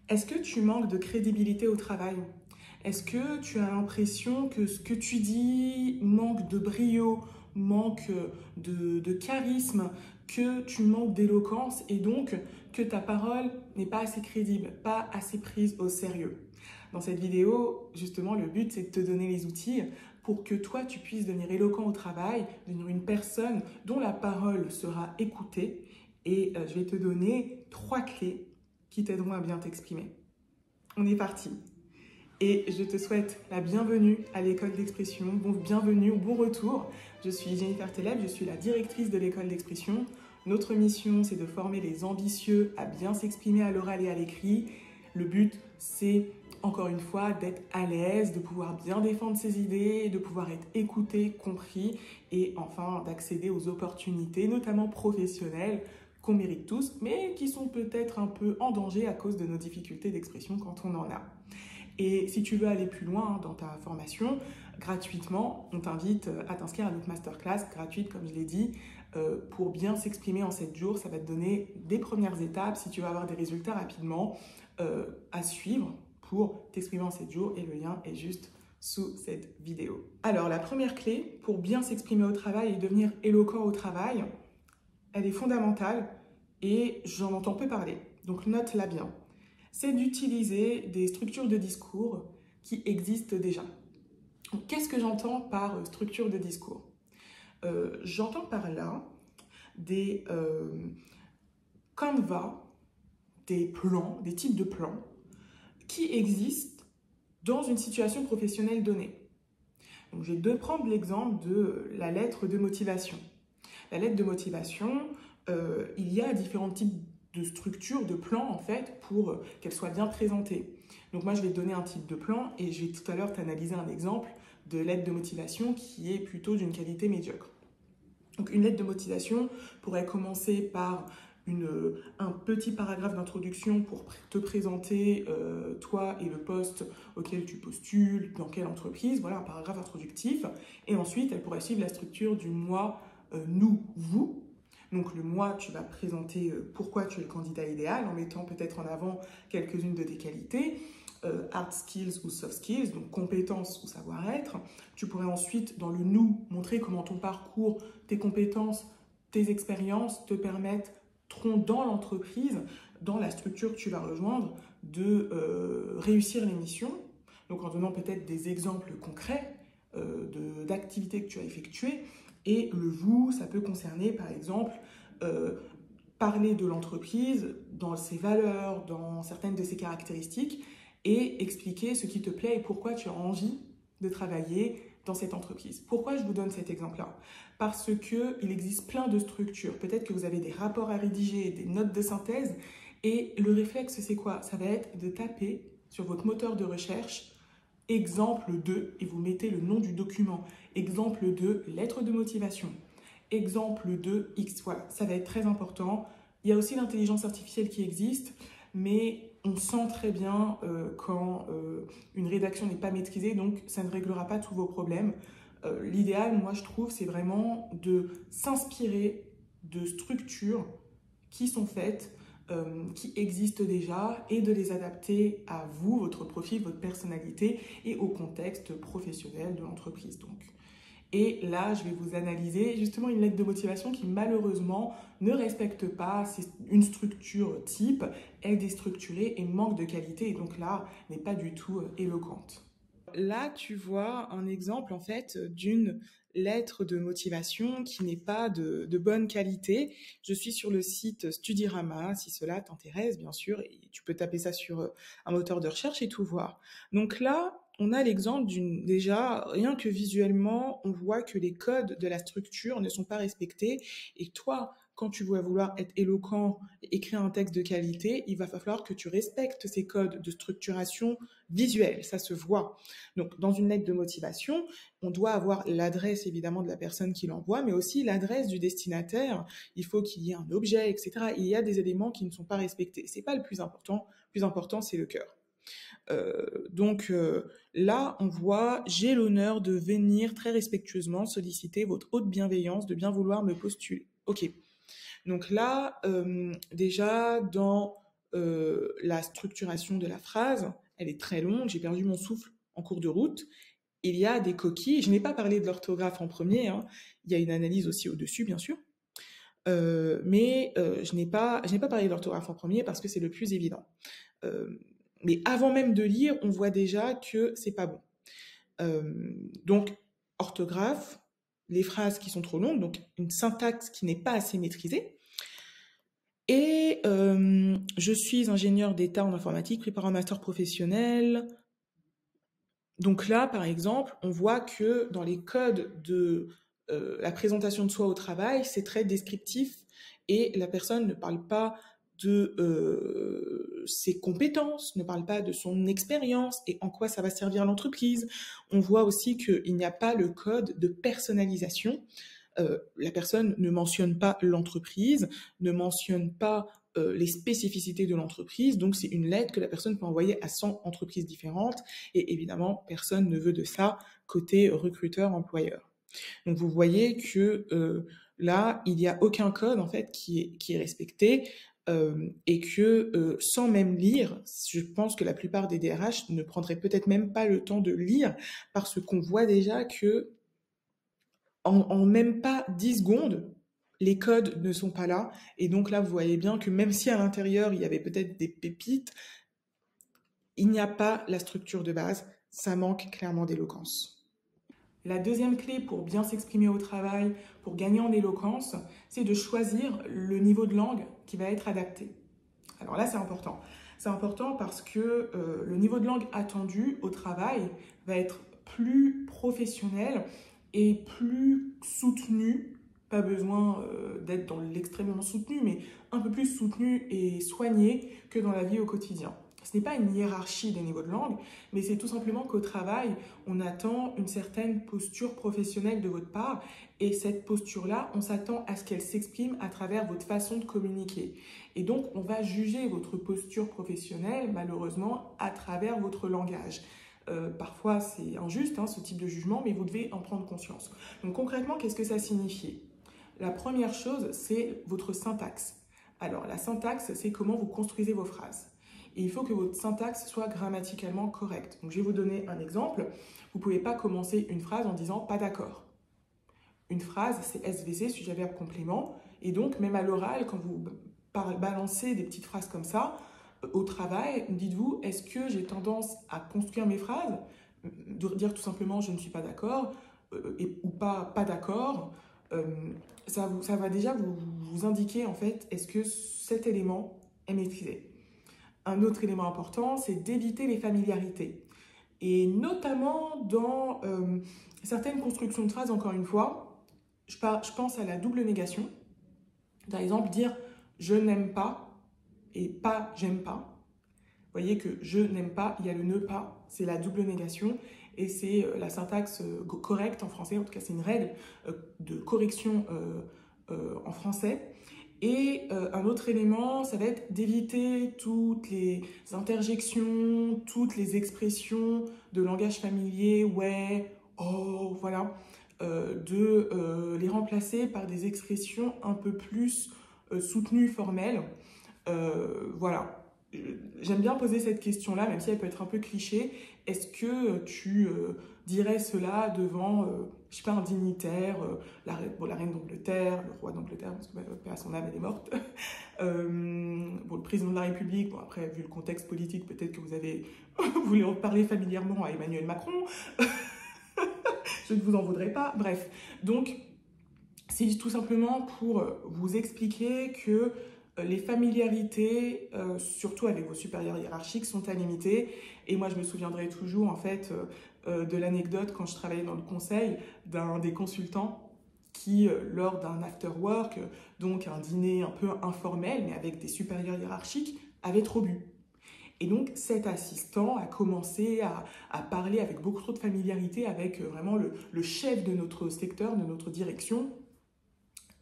Est-ce que tu manques de crédibilité au travail? Est-ce que tu as l'impression que ce que tu dis manque de brio, manque de charisme, que tu manques d'éloquence et donc que ta parole n'est pas assez crédible, pas assez prise au sérieux? Dans cette vidéo, justement, le but, c'est de te donner les outils pour que toi, tu puisses devenir éloquent au travail, devenir une personne dont la parole sera écoutée. Et je vais te donner 3 clés qui t'aideront à bien t'exprimer. On est parti. Et je te souhaite la bienvenue à l'école d'expression. Bienvenue ou bon retour. Je suis Jennifer Teleb, je suis la directrice de l'école d'expression. Notre mission, c'est de former les ambitieux à bien s'exprimer à l'oral et à l'écrit. Le but, c'est encore une fois d'être à l'aise, de pouvoir bien défendre ses idées, de pouvoir être écouté, compris et enfin d'accéder aux opportunités, notamment professionnelles, qu'on mérite tous, mais qui sont peut-être un peu en danger à cause de nos difficultés d'expression quand on en a. Et si tu veux aller plus loin dans ta formation, gratuitement, on t'invite à t'inscrire à notre masterclass gratuite, comme je l'ai dit, pour bien s'exprimer en 7 jours. Ça va te donner des premières étapes si tu veux avoir des résultats rapidement à suivre pour t'exprimer en 7 jours. Et le lien est juste sous cette vidéo. Alors, la première clé pour bien s'exprimer au travail et devenir éloquent au travail, elle est fondamentale et j'en entends peu parler. Donc, note-la bien. C'est d'utiliser des structures de discours qui existent déjà. Qu'est-ce que j'entends par structure de discours? J'entends par là des canevas, des plans, des types de plans qui existent dans une situation professionnelle donnée. Donc, je vais prendre l'exemple de la lettre de motivation. La lettre de motivation, il y a différents types de structures, de plans en fait, pour qu'elle soit bien présentée. Donc moi, je vais te donner un type de plan et je vais tout à l'heure t'analyser un exemple de lettre de motivation qui est plutôt d'une qualité médiocre. Donc une lettre de motivation pourrait commencer par un petit paragraphe d'introduction pour te présenter toi et le poste auquel tu postules, dans quelle entreprise, voilà un paragraphe introductif. Et ensuite, elle pourrait suivre la structure du moi, nous, vous. Donc le moi, tu vas présenter pourquoi tu es le candidat idéal en mettant peut-être en avant quelques-unes de tes qualités. Hard skills ou soft skills, donc compétences ou savoir-être. Tu pourrais ensuite, dans le nous, montrer comment ton parcours, tes compétences, tes expériences te permettront dans l'entreprise, dans la structure que tu vas rejoindre, de réussir les missions. Donc en donnant peut-être des exemples concrets d'activités que tu as effectuées. Et le vous, ça peut concerner par exemple parler de l'entreprise dans ses valeurs, dans certaines de ses caractéristiques et expliquer ce qui te plaît et pourquoi tu as envie de travailler dans cette entreprise. Pourquoi je vous donne cet exemple-là? Parce qu'il existe plein de structures. Peut-être que vous avez des rapports à rédiger, des notes de synthèse et le réflexe, c'est quoi? Ça va être de taper sur votre moteur de recherche exemple 2 et vous mettez le nom du document. Exemple 2, lettre de motivation. Exemple 2, X. Voilà, ça va être très important. Il y a aussi l'intelligence artificielle qui existe, mais on sent très bien quand une rédaction n'est pas maîtrisée, donc ça ne réglera pas tous vos problèmes. L'idéal, moi je trouve, c'est vraiment de s'inspirer de structures qui sont faites, qui existent déjà et de les adapter à vous, votre profil, votre personnalité et au contexte professionnel de l'entreprise. Donc. Et là, je vais vous analyser justement une lettre de motivation qui malheureusement ne respecte pas une structure type, est déstructurée et manque de qualité et donc là, n'est pas du tout éloquente. Là, tu vois un exemple en fait d'une lettre de motivation qui n'est pas de bonne qualité. Je suis sur le site Studirama, si cela t'intéresse bien sûr, et tu peux taper ça sur un moteur de recherche et tout voir. Donc là, on a l'exemple déjà, rien que visuellement, on voit que les codes de la structure ne sont pas respectés et toi, quand tu vas vouloir être éloquent et écrire un texte de qualité, il va falloir que tu respectes ces codes de structuration visuelle, ça se voit. Donc, dans une lettre de motivation, on doit avoir l'adresse évidemment de la personne qui l'envoie, mais aussi l'adresse du destinataire. Il faut qu'il y ait un objet, etc. Il y a des éléments qui ne sont pas respectés. C'est pas le plus important. Le plus important, c'est le cœur. Là, on voit, j'ai l'honneur de venir très respectueusement solliciter votre haute bienveillance, de bien vouloir me postuler. Ok. Donc là, déjà, dans la structuration de la phrase, elle est très longue, j'ai perdu mon souffle en cours de route. Il y a des coquilles, je n'ai pas parlé de l'orthographe en premier, hein. Il y a une analyse aussi au-dessus, bien sûr. Mais je n'ai pas parlé de l'orthographe en premier parce que c'est le plus évident. Mais avant même de lire, on voit déjà que c'est pas bon. Donc, orthographe, les phrases qui sont trop longues, donc une syntaxe qui n'est pas assez maîtrisée. Et je suis ingénieur d'État en informatique, préparant un master professionnel. Donc là, par exemple, on voit que dans les codes de la présentation de soi au travail, c'est très descriptif et la personne ne parle pas de ses compétences, ne parle pas de son expérience et en quoi ça va servir l'entreprise. On voit aussi qu'il n'y a pas le code de personnalisation. La personne ne mentionne pas l'entreprise, ne mentionne pas les spécificités de l'entreprise. Donc, c'est une lettre que la personne peut envoyer à 100 entreprises différentes. Et évidemment, personne ne veut de ça côté recruteur-employeur. Donc, vous voyez que là, il n'y a aucun code en fait qui est respecté. Et que sans même lire, je pense que la plupart des DRH ne prendraient peut-être même pas le temps de lire parce qu'on voit déjà que en même pas 10 secondes, les codes ne sont pas là. Et donc là, vous voyez bien que même si à l'intérieur, il y avait peut-être des pépites, il n'y a pas la structure de base. Ça manque clairement d'éloquence. La deuxième clé pour bien s'exprimer au travail, pour gagner en éloquence, c'est de choisir le niveau de langue qui va être adapté. Alors là, c'est important. C'est important parce que le niveau de langue attendu au travail va être plus professionnel et plus soutenu. Pas besoin d'être dans l'extrêmement soutenu, mais un peu plus soutenu et soigné que dans la vie au quotidien. Ce n'est pas une hiérarchie des niveaux de langue, mais c'est tout simplement qu'au travail, on attend une certaine posture professionnelle de votre part. Et cette posture-là, on s'attend à ce qu'elle s'exprime à travers votre façon de communiquer. Et donc, on va juger votre posture professionnelle, malheureusement, à travers votre langage. Parfois, c'est injuste, hein, ce type de jugement, mais vous devez en prendre conscience. Donc, concrètement, qu'est-ce que ça signifie? La première chose, c'est votre syntaxe. Alors, la syntaxe, c'est comment vous construisez vos phrases. Et il faut que votre syntaxe soit grammaticalement correcte. Donc, je vais vous donner un exemple. Vous ne pouvez pas commencer une phrase en disant « pas d'accord ». Une phrase, c'est SVC, sujet, verbe, complément. Et donc, même à l'oral, quand vous balancez des petites phrases comme ça, au travail, dites-vous, est-ce que j'ai tendance à construire mes phrases, de dire tout simplement « je ne suis pas d'accord » ou pas « pas d'accord ». Ça va déjà vous indiquer, en fait, est-ce que cet élément est maîtrisé. Un autre élément important, c'est d'éviter les familiarités. Et notamment dans certaines constructions de phrases, encore une fois, je pense à la double négation. Par exemple, dire « je n'aime pas » et « pas j'aime pas ». Vous voyez que « je n'aime pas », il y a le « ne pas », c'est la double négation. Et c'est la syntaxe correcte en français, en tout cas c'est une règle de correction en français. Et un autre élément, ça va être d'éviter toutes les interjections, toutes les expressions de langage familier, ouais, oh, voilà, de les remplacer par des expressions un peu plus soutenues, formelles. Voilà. J'aime bien poser cette question-là, même si elle peut être un peu cliché. Est-ce que tu dirais cela devant, je sais pas, un dignitaire, la reine d'Angleterre, le roi d'Angleterre, parce que paix à son âme, elle est morte, le président de la République, bon après, vu le contexte politique, peut-être que vous avez voulu en parler familièrement à Emmanuel Macron, je ne vous en voudrais pas, bref. Donc, c'est tout simplement pour vous expliquer que les familiarités, surtout avec vos supérieurs hiérarchiques, sont à limiter. Et moi, je me souviendrai toujours, en fait, de l'anecdote quand je travaillais dans le conseil d'un des consultants qui, lors d'un after-work, donc un dîner un peu informel, mais avec des supérieurs hiérarchiques, avait trop bu. Et donc, cet assistant a commencé à parler avec beaucoup trop de familiarité avec vraiment le chef de notre secteur, de notre direction,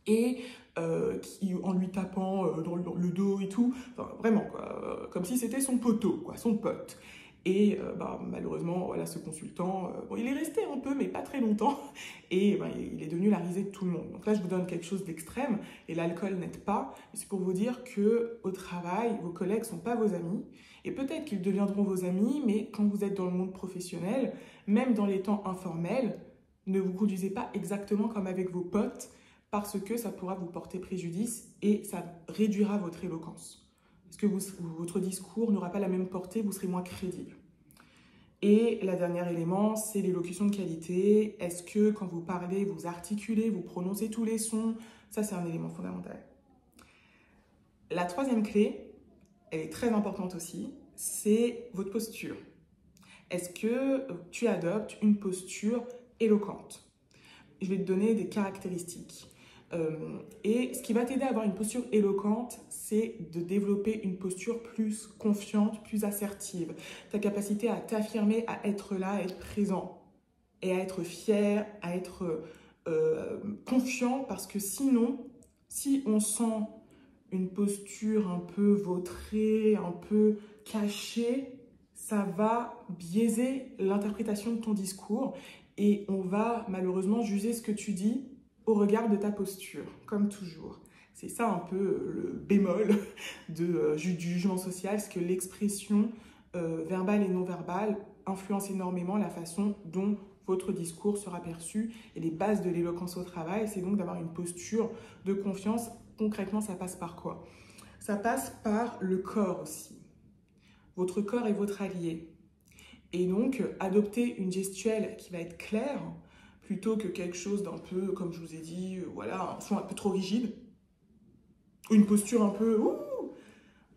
et en lui tapant dans le dos et tout, enfin, vraiment, quoi, comme si c'était son poteau, quoi, son pote. Et malheureusement, voilà, ce consultant, il est resté un peu, mais pas très longtemps. Et il est devenu la risée de tout le monde. Donc là, je vous donne quelque chose d'extrême. Et l'alcool n'aide pas. C'est pour vous dire qu'au travail, vos collègues ne sont pas vos amis. Et peut-être qu'ils deviendront vos amis, mais quand vous êtes dans le monde professionnel, même dans les temps informels, ne vous conduisez pas exactement comme avec vos potes, parce que ça pourra vous porter préjudice et ça réduira votre éloquence. Parce que votre discours n'aura pas la même portée, vous serez moins crédible. Et le dernier élément, c'est l'élocution de qualité. Est-ce que quand vous parlez, vous articulez, vous prononcez tous les sons? Ça, c'est un élément fondamental. La troisième clé, elle est très importante aussi, c'est votre posture. Est-ce que tu adoptes une posture éloquente? Je vais te donner des caractéristiques. Et ce qui va t'aider à avoir une posture éloquente, c'est de développer une posture plus confiante, plus assertive. Ta capacité à t'affirmer, à être là, à être présent et à être fier, à être confiant, parce que sinon, si on sent une posture un peu vautrée, un peu cachée, ça va biaiser l'interprétation de ton discours et on va malheureusement juger ce que tu dis au regard de ta posture, comme toujours. C'est ça un peu le bémol du jugement social, c'est que l'expression verbale et non verbale influence énormément la façon dont votre discours sera perçu. Et les bases de l'éloquence au travail, c'est donc d'avoir une posture de confiance. Concrètement, ça passe par quoi? Ça passe par le corps aussi. Votre corps est votre allié. Et donc, adopter une gestuelle qui va être claire, plutôt que quelque chose d'un peu, comme je vous ai dit, voilà, un son un peu trop rigide, une posture un peu...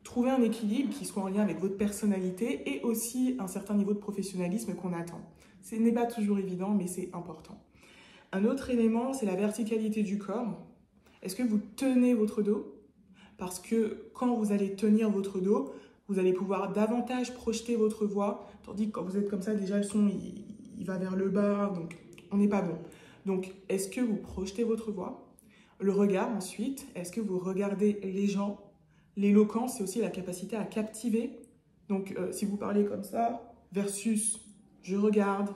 trouver un équilibre qui soit en lien avec votre personnalité et aussi un certain niveau de professionnalisme qu'on attend. Ce n'est pas toujours évident, mais c'est important. Un autre élément, c'est la verticalité du corps. Est-ce que vous tenez votre dos? Parce que quand vous allez tenir votre dos, vous allez pouvoir davantage projeter votre voix, tandis que quand vous êtes comme ça, déjà le son, il va vers le bas, donc on n'est pas bon. Donc, est-ce que vous projetez votre voix? Le regard ensuite, est-ce que vous regardez les gens? L'éloquence, c'est aussi la capacité à captiver. Donc, si vous parlez comme ça, versus je regarde,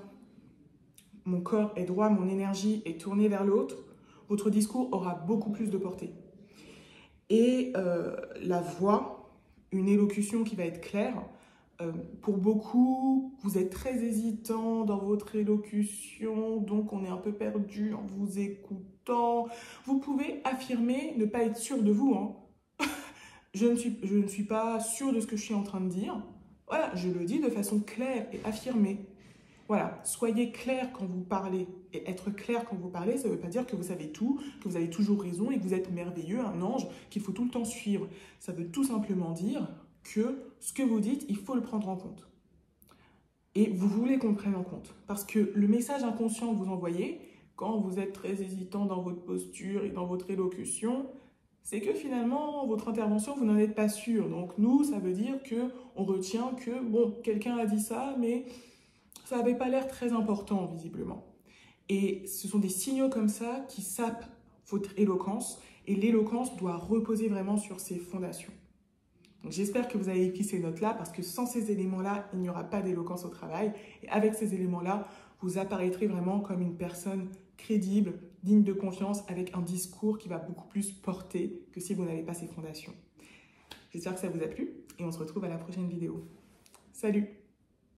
mon corps est droit, mon énergie est tournée vers l'autre, votre discours aura beaucoup plus de portée. Et la voix, une élocution qui va être claire, pour beaucoup, vous êtes très hésitant dans votre élocution, donc on est un peu perdu en vous écoutant. Vous pouvez affirmer, ne pas être sûr de vous, hein. Je ne suis pas sûre de ce que je suis en train de dire. Voilà, je le dis de façon claire et affirmée. Voilà, soyez clair quand vous parlez. Et être clair quand vous parlez, ça ne veut pas dire que vous savez tout, que vous avez toujours raison et que vous êtes merveilleux, un ange qu'il faut tout le temps suivre. Ça veut tout simplement dire que ce que vous dites, il faut le prendre en compte. Et vous voulez qu'on le prenne en compte. Parce que le message inconscient que vous envoyez, quand vous êtes très hésitant dans votre posture et dans votre élocution, c'est que finalement, votre intervention, vous n'en êtes pas sûr. Donc nous, ça veut dire qu'on retient que, bon, quelqu'un a dit ça, mais ça n'avait pas l'air très important, visiblement. Et ce sont des signaux comme ça qui sapent votre éloquence. Et l'éloquence doit reposer vraiment sur ses fondations. J'espère que vous avez écrit ces notes-là, parce que sans ces éléments-là, il n'y aura pas d'éloquence au travail. Et avec ces éléments-là, vous apparaîtrez vraiment comme une personne crédible, digne de confiance, avec un discours qui va beaucoup plus porter que si vous n'avez pas ces fondations. J'espère que ça vous a plu et on se retrouve à la prochaine vidéo. Salut!